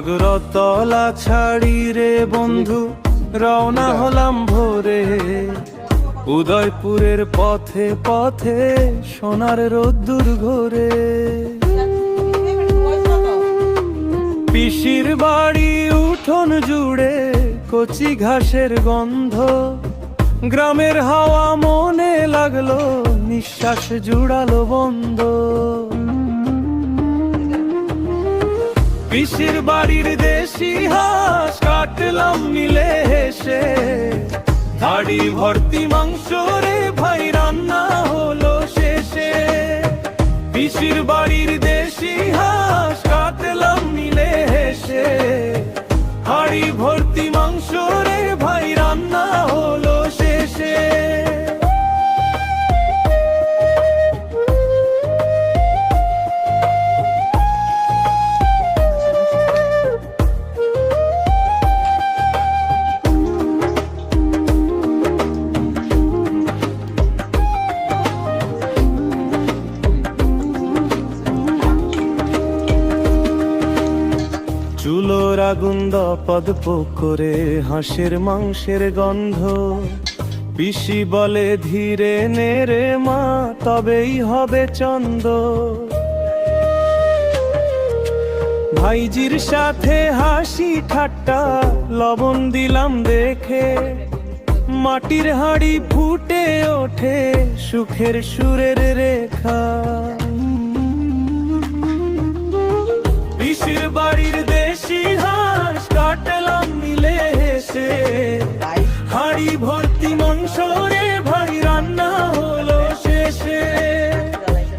আগরতলা ছাড়ি রে বন্ধু, রওনা হলাম ভোরে। উদয়পুরের পথে পথে সোনার রোদ্দুর ঘোরে। পিসির বাড়ি উঠোন জুড়ে কচি ঘাসের গন্ধ, গ্রামের হাওয়া মনে লাগলো, নিঃশ্বাস জুড়ালো বন্ধ। পিসির বাড়ির দেশি হাঁস কাটলাম মিলে হেসে, হাড়ি ভর্তি মাংস রে ভাই রান্না হলো শেষে। পিসির বাড়ির দেশি হাঁস কাটলাম মিলে হেসে, হাড়ি ভর্তি মাংস রে ভাই রান্না হলো শেষে। চুলোর আগুন দপদ করে হাঁসের মাংসের গন্ধ, পিসি বলে ধীরে নে রে মা তবেই হবে চন্দ। ভাইজির সাথে হাসি ঠাট্টা লবণ দিলাম দেখে, মাটির হাঁড়ি ফুটে ওঠে সুখের সুরের রেখা। পিসির বাড়ির দেশি হাঁস কাটলাম মিলে হেসে, হাঁড়ি ভর্তি মাংস রে ভাই রান্না হলো শেষে।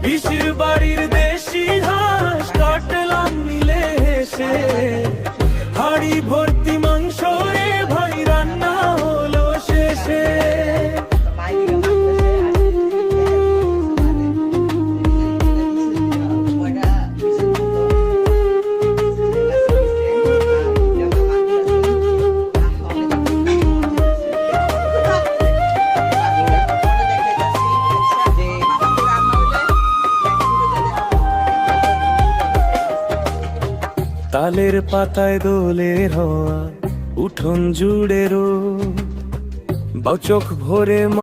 পিসির বাড়ির দেশি হাঁস কাটলাম মিলে হেসে, হাঁড়ি ভর্তি মাংস রে ভাই রান্না হলো শেষে। তালের পাতায় দোলের হওয়া উঠোন জুড়ে রো, চোখ ভরে